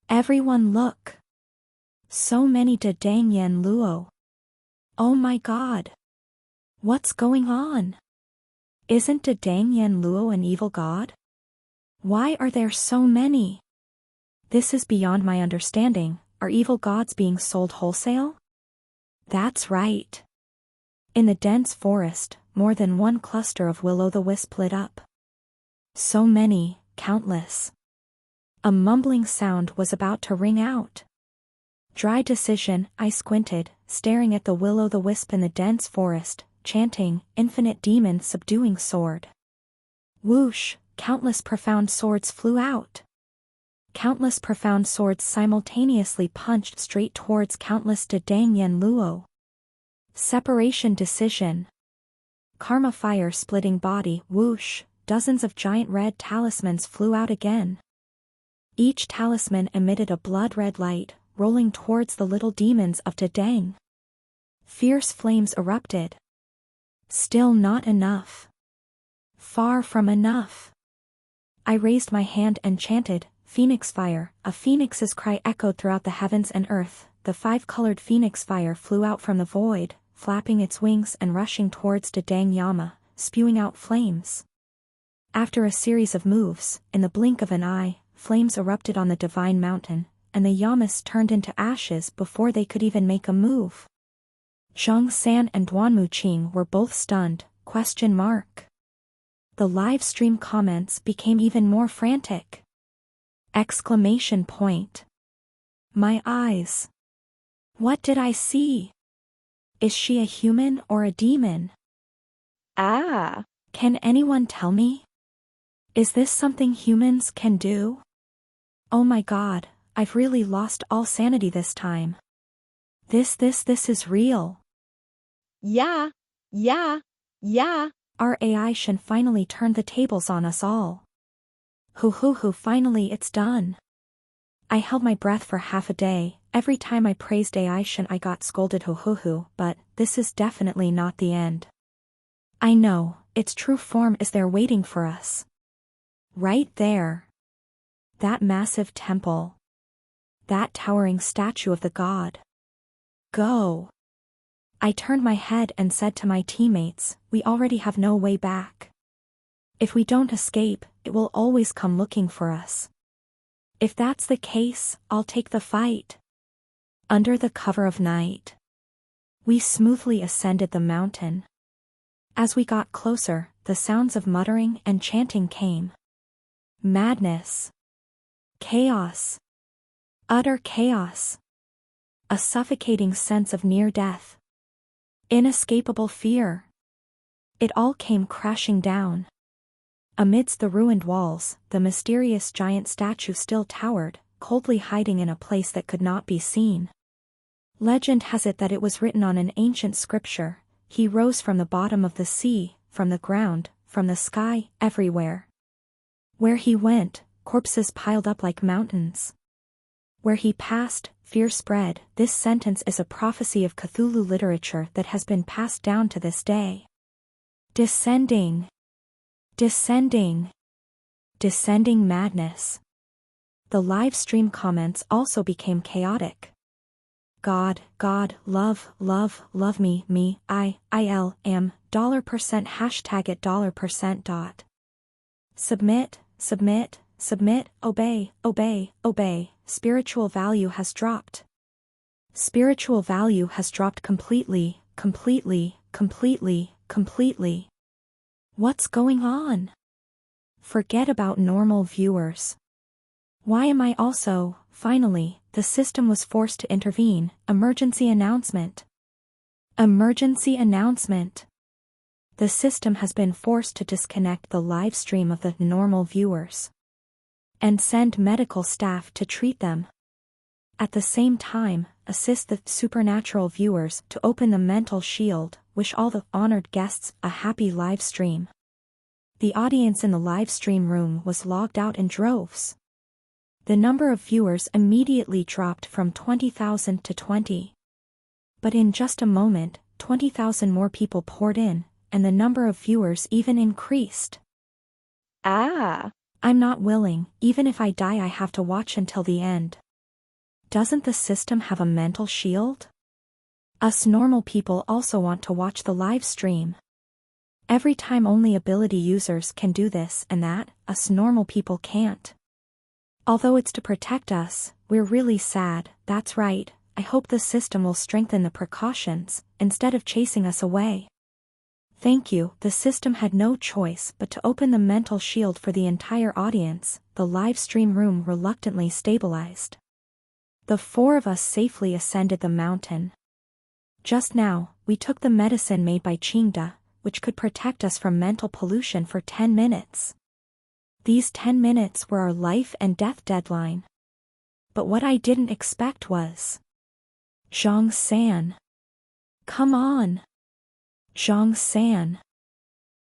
Everyone look. So many Dang Yen Luo. Oh my god. What's going on? Isn't Dang Yen Luo an evil god? Why are there so many? This is beyond my understanding. Are evil gods being sold wholesale? That's right. In the dense forest, more than one cluster of will-o'-the-wisp lit up. So many, countless. A mumbling sound was about to ring out. Dry decision, I squinted, staring at the will-o'-the-wisp in the dense forest, chanting, "Infinite demon subduing sword." Whoosh, countless profound swords flew out. Countless profound swords simultaneously punched straight towards countless de Dang Yen Luo. Separation decision. Karma fire splitting body, whoosh, dozens of giant red talismans flew out again. Each talisman emitted a blood-red light, rolling towards the little demons of de Dang. Fierce flames erupted. Still not enough. Far from enough. I raised my hand and chanted, "Phoenix fire." A phoenix's cry echoed throughout the heavens and earth. The 5-colored phoenix fire flew out from the void, flapping its wings and rushing towards de Dang Yama, spewing out flames. After a series of moves, in the blink of an eye, flames erupted on the divine mountain, and the Yamas turned into ashes before they could even make a move. Zhang San and Duanmu Qing were both stunned, ? The live stream comments became even more frantic. ! My eyes. What did I see? Is she a human or a demon? Ah! Can anyone tell me? Is this something humans can do? Oh my god, I've really lost all sanity this time. This is real. Yeah. Our AI Shen finally turned the tables on us all. Finally it's done. I held my breath for half a day. Every time I praised AI Shen I got scolded but this is definitely not the end. I know, its true form is there waiting for us. Right there. That massive temple. That towering statue of the god. Go. I turned my head and said to my teammates, we already have no way back. If we don't escape, it will always come looking for us. If that's the case, I'll take the fight. Under the cover of night. We smoothly ascended the mountain. As we got closer, the sounds of muttering and chanting came. Madness. Chaos. Utter chaos. A suffocating sense of near death. Inescapable fear. It all came crashing down. Amidst the ruined walls, the mysterious giant statue still towered, coldly hiding in a place that could not be seen. Legend has it that it was written on an ancient scripture. He rose from the bottom of the sea, from the ground, from the sky, everywhere. Where he went, corpses piled up like mountains. Where he passed, fear spread. This sentence is a prophecy of Cthulhu literature that has been passed down to this day. Descending. Descending. Descending madness. The live stream comments also became chaotic. God, love me, I am, $% hashtag it $%. Submit, obey, spiritual value has dropped. Spiritual value has dropped completely. What's going on? Forget about normal viewers. Why am I also, finally, the system was forced to intervene. Emergency announcement. Emergency announcement. The system has been forced to disconnect the live stream of the normal viewers and send medical staff to treat them. At the same time, assist the supernatural viewers to open the mental shield. Wish all the honored guests a happy live stream. The audience in the live stream room was logged out in droves. The number of viewers immediately dropped from 20,000 to 20. But in just a moment, 20,000 more people poured in, and the number of viewers even increased. Ah! I'm not willing, even if I die I have to watch until the end. Doesn't the system have a mental shield? Us normal people also want to watch the live stream. Every time only ability users can do this and that, us normal people can't. Although it's to protect us, we're really sad. That's right, I hope the system will strengthen the precautions, instead of chasing us away. Thank you. The system had no choice but to open the mental shield for the entire audience. The live stream room reluctantly stabilized. The 4 of us safely ascended the mountain. Just now, we took the medicine made by Qingda, which could protect us from mental pollution for 10 minutes. These 10 minutes were our life and death deadline. But what I didn't expect was... Zhang San. Come on. Zhang San.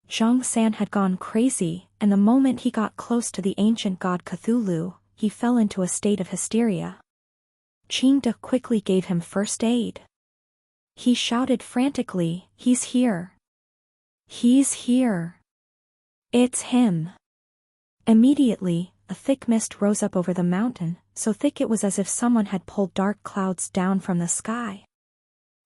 Zhang San had gone crazy, and the moment he got close to the ancient god Cthulhu, he fell into a state of hysteria. Qingda quickly gave him first aid. He shouted frantically, "He's here! He's here! It's him!" Immediately, a thick mist rose up over the mountain, so thick it was as if someone had pulled dark clouds down from the sky.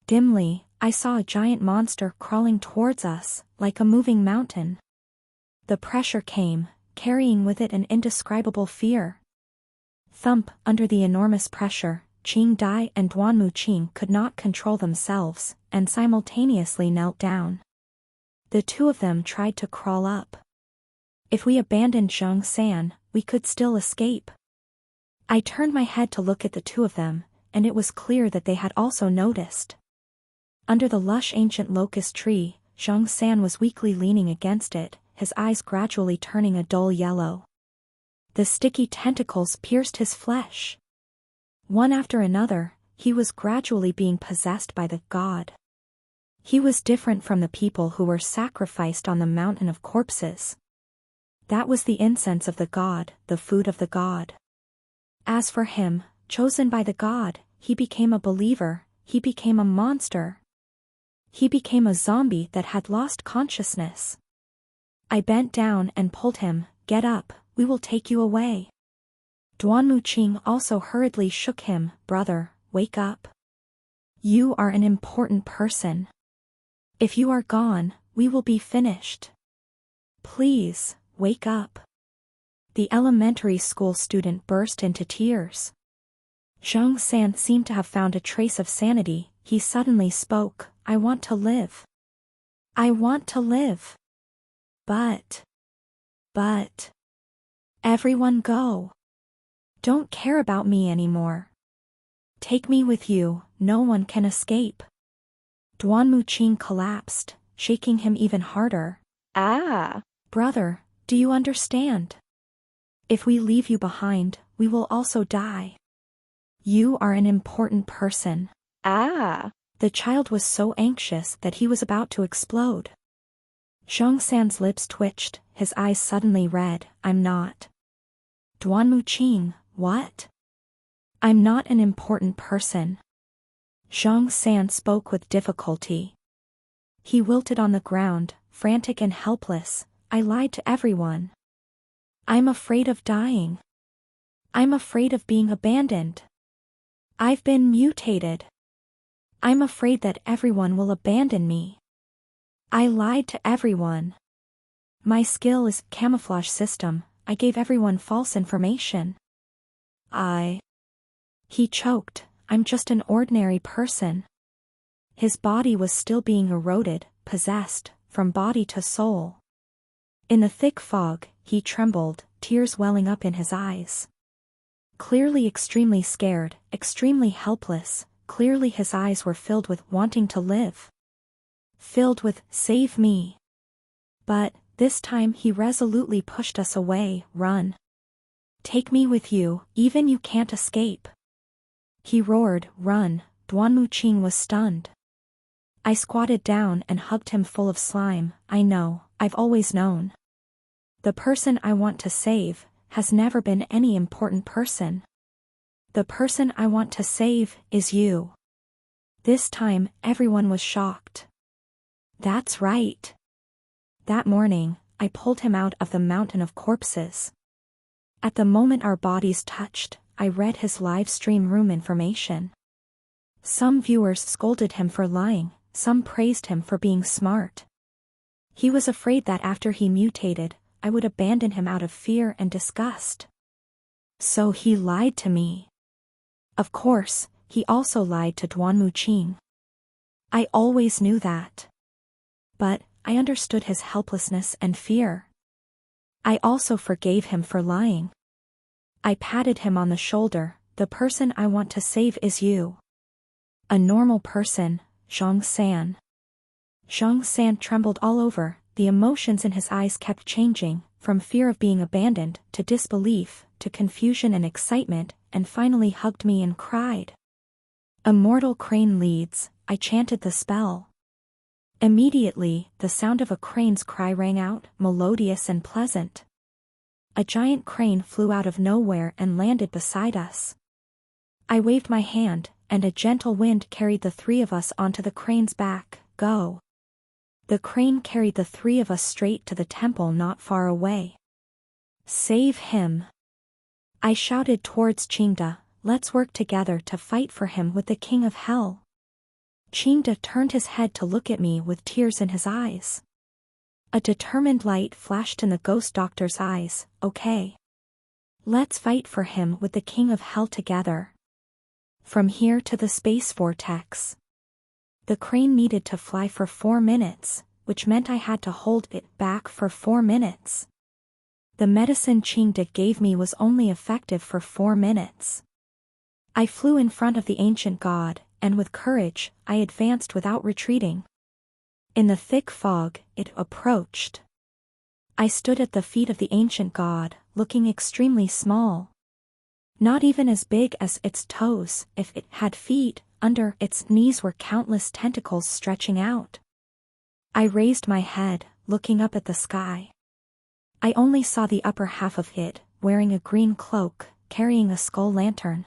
Dimly, I saw a giant monster crawling towards us, like a moving mountain. The pressure came, carrying with it an indescribable fear. Thump, under the enormous pressure, Qing Dai and Duanmu Qing could not control themselves, and simultaneously knelt down. The two of them tried to crawl up. If we abandoned Zhang San, we could still escape. I turned my head to look at the two of them, and it was clear that they had also noticed. Under the lush ancient locust tree, Zhang San was weakly leaning against it, his eyes gradually turning a dull yellow. The sticky tentacles pierced his flesh. One after another, he was gradually being possessed by the god. He was different from the people who were sacrificed on the mountain of corpses. That was the incense of the god, the food of the god. As for him, chosen by the god, he became a believer, he became a monster. He became a zombie that had lost consciousness. I bent down and pulled him. "Get up, we will take you away." Duanmu Qing also hurriedly shook him. "Brother, wake up. You are an important person. If you are gone, we will be finished. Please, wake up." The elementary school student burst into tears. Zhang San seemed to have found a trace of sanity. He suddenly spoke, "I want to live. I want to live. But... Everyone go. Don't care about me anymore. Take me with you, no one can escape." Duanmu Qing collapsed, shaking him even harder. Ah! "Brother, do you understand? If we leave you behind, we will also die. You are an important person." Ah! The child was so anxious that he was about to explode. Zhang San's lips twitched, his eyes suddenly red. "I'm not." Duanmu Qing, what? "I'm not an important person." Zhang San spoke with difficulty. He wilted on the ground, frantic and helpless. "I lied to everyone. I'm afraid of dying. I'm afraid of being abandoned. I've been mutated. I'm afraid that everyone will abandon me. I lied to everyone. My skill is camouflage system. I gave everyone false information. He choked. "I'm just an ordinary person." His body was still being eroded, possessed, from body to soul. In the thick fog, he trembled, tears welling up in his eyes. Clearly extremely scared, extremely helpless, clearly his eyes were filled with wanting to live. Filled with, "Save me." But, this time he resolutely pushed us away. "Run. Take me with you, even you can't escape." He roared, "Run." Duanmu Qing was stunned. I squatted down and hugged him full of slime. "I know, I've always known. The person I want to save has never been any important person. The person I want to save is you." This time, everyone was shocked. That's right. That morning, I pulled him out of the mountain of corpses. At the moment our bodies touched, I read his live stream room information. Some viewers scolded him for lying, some praised him for being smart. He was afraid that after he mutated, I would abandon him out of fear and disgust. So he lied to me. Of course, he also lied to Duanmu Qing. I always knew that. But, I understood his helplessness and fear. I also forgave him for lying. I patted him on the shoulder. "The person I want to save is you. A normal person, Zhang San. Zhang San trembled all over, the emotions in his eyes kept changing, from fear of being abandoned, to disbelief, to confusion and excitement, and finally hugged me and cried. Immortal crane leads, I chanted the spell. Immediately, the sound of a crane's cry rang out, melodious and pleasant. A giant crane flew out of nowhere and landed beside us. I waved my hand, and a gentle wind carried the three of us onto the crane's back. Go. The crane carried the three of us straight to the temple not far away. Save him. I shouted towards Qingda, let's work together to fight for him with the king of hell. Qingda turned his head to look at me with tears in his eyes. A determined light flashed in the ghost doctor's eyes. Okay. Let's fight for him with the king of hell together. From here to the space vortex. The crane needed to fly for 4 minutes, which meant I had to hold it back for 4 minutes. The medicine Qingda gave me was only effective for 4 minutes. I flew in front of the ancient god, and with courage, I advanced without retreating. In the thick fog, it approached. I stood at the feet of the ancient god, looking extremely small. Not even as big as its toes, if it had feet. Under its knees were countless tentacles stretching out. I raised my head, looking up at the sky. I only saw the upper half of it, wearing a green cloak, carrying a skull lantern.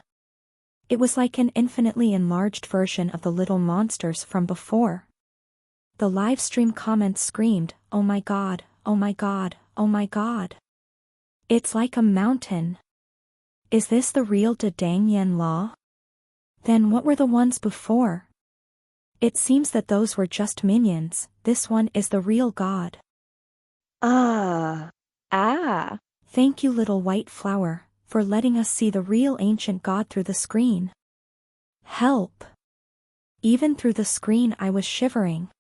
It was like an infinitely enlarged version of the little monsters from before. The live stream comments screamed, "Oh my god, oh my god, oh my god. It's like a mountain. Is this the real Dang Yen Law? Then what were the ones before? It seems that those were just minions, this one is the real god." Ah. Thank you, little white flower, for letting us see the real ancient god through the screen. Help! Even through the screen I was shivering.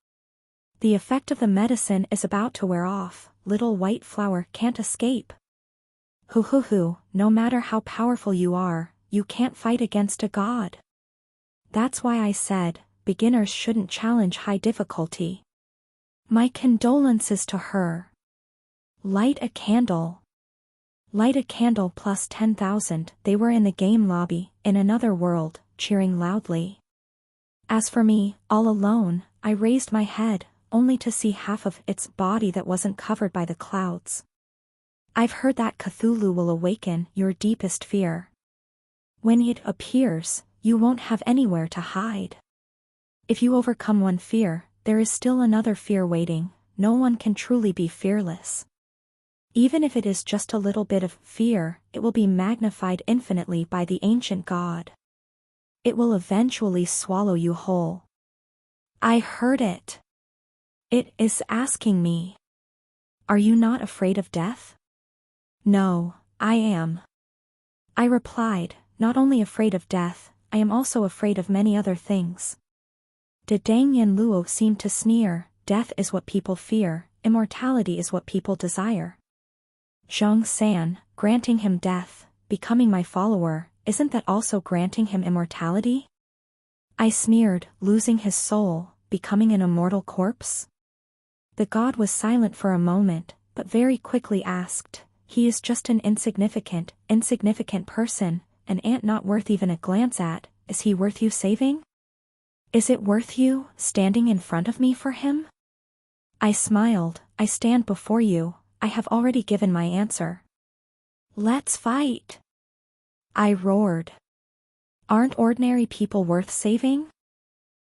The effect of the medicine is about to wear off, little white flower can't escape. Hoo, no matter how powerful you are, you can't fight against a god. That's why I said, beginners shouldn't challenge high difficulty. My condolences to her. Light a candle. Light a candle plus 10,000. They were in the game lobby, in another world, cheering loudly. As for me, all alone, I raised my head, only to see half of its body that wasn't covered by the clouds. I've heard that Cthulhu will awaken your deepest fear. When it appears, you won't have anywhere to hide. If you overcome one fear, there is still another fear waiting. No one can truly be fearless. Even if it is just a little bit of fear, it will be magnified infinitely by the ancient god. It will eventually swallow you whole. I heard it. It is asking me. Are you not afraid of death? No, I am. I replied, not only afraid of death, I am also afraid of many other things. Dang Yen Luo seemed to sneer, death is what people fear, immortality is what people desire. Zhang San, granting him death, becoming my follower, isn't that also granting him immortality? I sneered, losing his soul, becoming an immortal corpse? The god was silent for a moment, but very quickly asked, he is just an insignificant person, an ant not worth even a glance at, is he worth you saving? Is it worth you, standing in front of me for him? I smiled, I stand before you, I have already given my answer. Let's fight! I roared. Aren't ordinary people worth saving?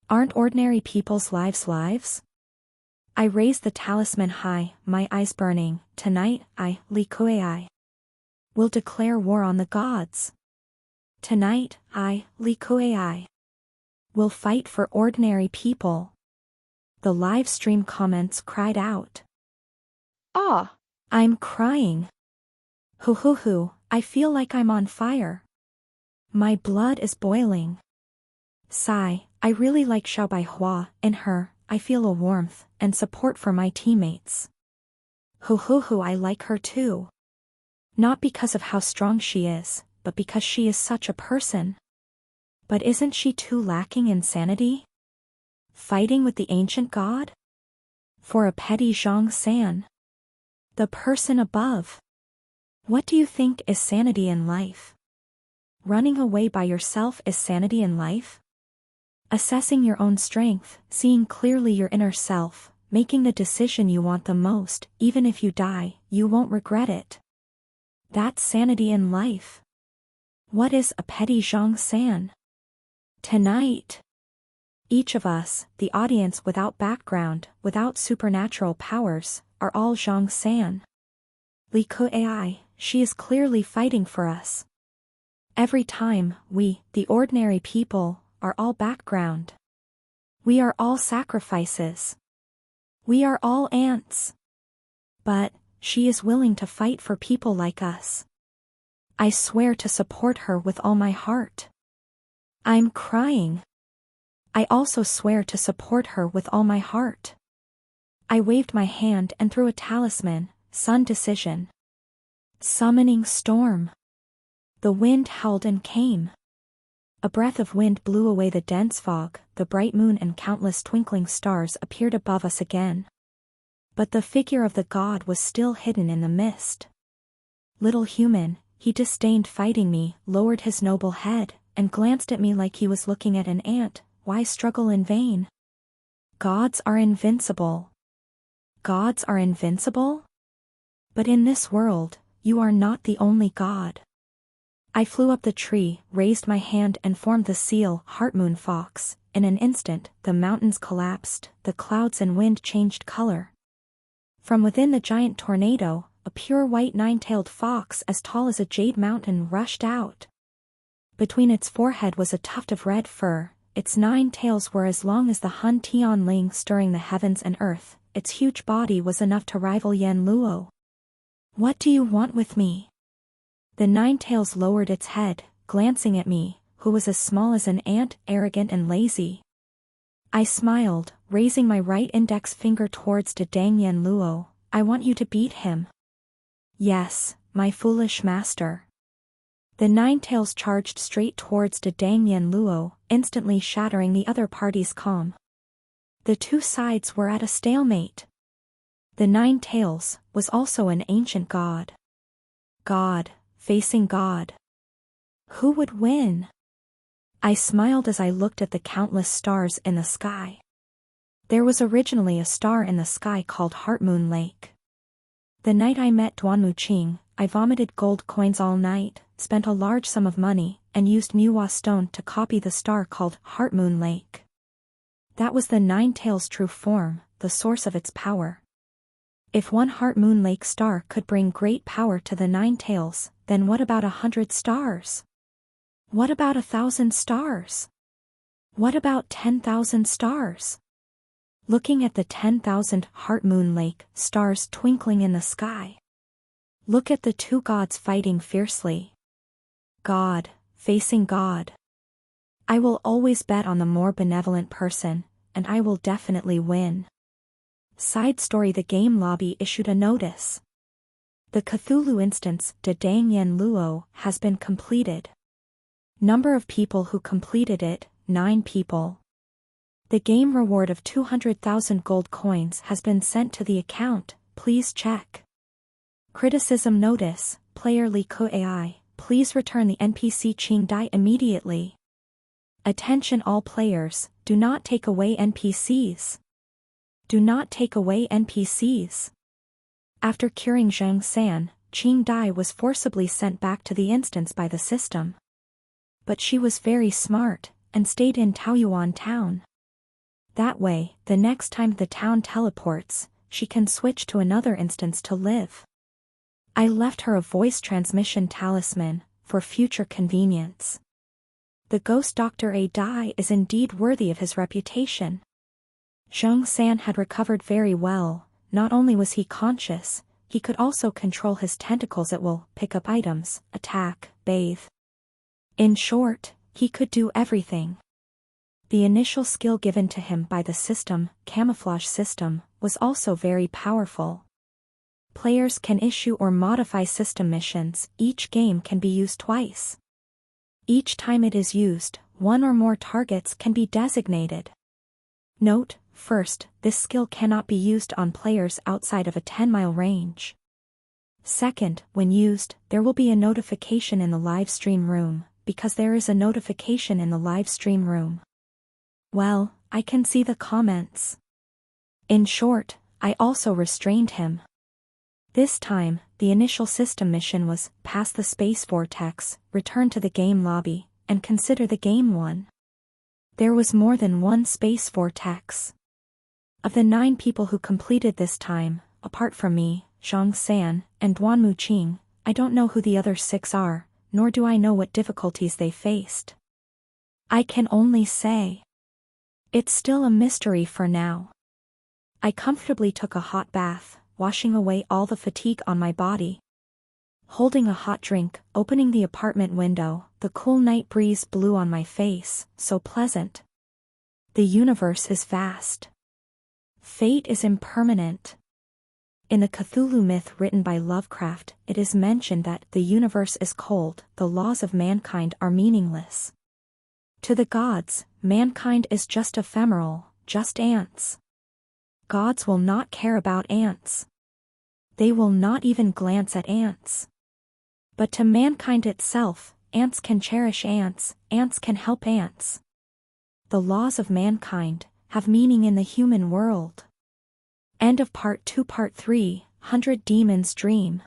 Aren't ordinary people's lives? I raised the talisman high, my eyes burning. Tonight, Li Kuei, will declare war on the gods. Tonight, Li Kuei, will fight for ordinary people. The live stream comments cried out. Ah. I'm crying. Hoo, I feel like I'm on fire. My blood is boiling. Sigh, I really like Xiao Baihua, in her, I feel a warmth and support for my teammates. Hoo, I like her too. Not because of how strong she is, but because she is such a person. But isn't she too lacking in sanity? Fighting with the ancient god? For a petty Zhang San? The person above? What do you think is sanity in life? Running away by yourself is sanity in life? Assessing your own strength, seeing clearly your inner self, making the decision you want the most, even if you die, you won't regret it. That's sanity in life. What is a petty Zhang San? Tonight, each of us, the audience without background, without supernatural powers, are all Zhang San. Li Kuai, she is clearly fighting for us. Every time, we, the ordinary people, are all background. We are all sacrifices. We are all ants. But, she is willing to fight for people like us. I swear to support her with all my heart. I'm crying. I also swear to support her with all my heart. I waved my hand and threw a talisman, Sun Decision. Summoning storm. The wind howled and came. A breath of wind blew away the dense fog, the bright moon and countless twinkling stars appeared above us again. But the figure of the god was still hidden in the mist. Little human, he disdained fighting me, lowered his noble head, and glanced at me like he was looking at an ant. Why struggle in vain? Gods are invincible. Gods are invincible? But in this world, you are not the only god. I flew up the tree, raised my hand and formed the seal, Heartmoon Fox. In an instant, the mountains collapsed, the clouds and wind changed color. From within the giant tornado, a pure white nine-tailed fox as tall as a jade mountain rushed out. Between its forehead was a tuft of red fur, its 9 tails were as long as the Hun Tian Ling stirring the heavens and earth, its huge body was enough to rival Yan Luo. What do you want with me? The 9 tails lowered its head, glancing at me, who was as small as an ant, arrogant and lazy. I smiled, raising my right index finger towards Dang Yan Luo. I want you to beat him. Yes, my foolish master. The 9 tails charged straight towards Dang Yan Luo, instantly shattering the other party's calm. The two sides were at a stalemate. The 9 tails was also an ancient god. God, facing God. Who would win? I smiled as I looked at the countless stars in the sky. There was originally a star in the sky called Heartmoon Lake. The night I met Duan Muqing, I vomited gold coins all night, spent a large sum of money, and used Muhua stone to copy the star called Heartmoon Lake. That was the 9 tails' true form, the source of its power. If one Heartmoon Lake star could bring great power to the 9 tails, then what about 100 stars? What about 1,000 stars? What about 10,000 stars? Looking at the 10,000 Heartmoon Lake stars twinkling in the sky. Look at the two gods fighting fiercely. God, facing God. I will always bet on the more benevolent person, and I will definitely win. Side story: the game lobby issued a notice. The Cthulhu instance, Dang Yan Luo, has been completed. Number of people who completed it, 9 people. The game reward of 200,000 gold coins has been sent to the account, please check. Criticism notice, player Li Kuai, please return the NPC Qing Dai immediately. Attention all players, do not take away NPCs. Do not take away NPCs. After curing Zhang San, Qing Dai was forcibly sent back to the instance by the system. But she was very smart, and stayed in Taoyuan town. That way, the next time the town teleports, she can switch to another instance to live. I left her a voice transmission talisman, for future convenience. The ghost Dr. A Dai is indeed worthy of his reputation. Zhang San had recovered very well. Not only was he conscious, he could also control his tentacles at will, pick up items, attack, bathe. In short, he could do everything. The initial skill given to him by the system, camouflage system, was also very powerful. Players can issue or modify system missions. Each game can be used twice. Each time it is used, one or more targets can be designated. Note, first, this skill cannot be used on players outside of a 10-mile range. Second, when used, there will be a notification in the live stream room, because there is a notification in the live stream room. Well, I can see the comments. In short, I also restrained him. This time, the initial system mission was, pass the space vortex, return to the game lobby, and consider the game won. There was more than one space vortex. Of the 9 people who completed this time, apart from me, Zhang San, and Duanmu Qing, I don't know who the other 6 are, nor do I know what difficulties they faced. I can only say, it's still a mystery for now. I comfortably took a hot bath, washing away all the fatigue on my body. Holding a hot drink, opening the apartment window, the cool night breeze blew on my face, so pleasant. The universe is vast. Fate is impermanent. In the Cthulhu myth written by Lovecraft, it is mentioned that the universe is cold, the laws of mankind are meaningless. To the gods, mankind is just ephemeral, just ants. Gods will not care about ants. They will not even glance at ants. But to mankind itself, ants can cherish ants can help ants. The laws of mankind have meaning in the human world. End of Part 2. Part 3, 100 Demons Dream.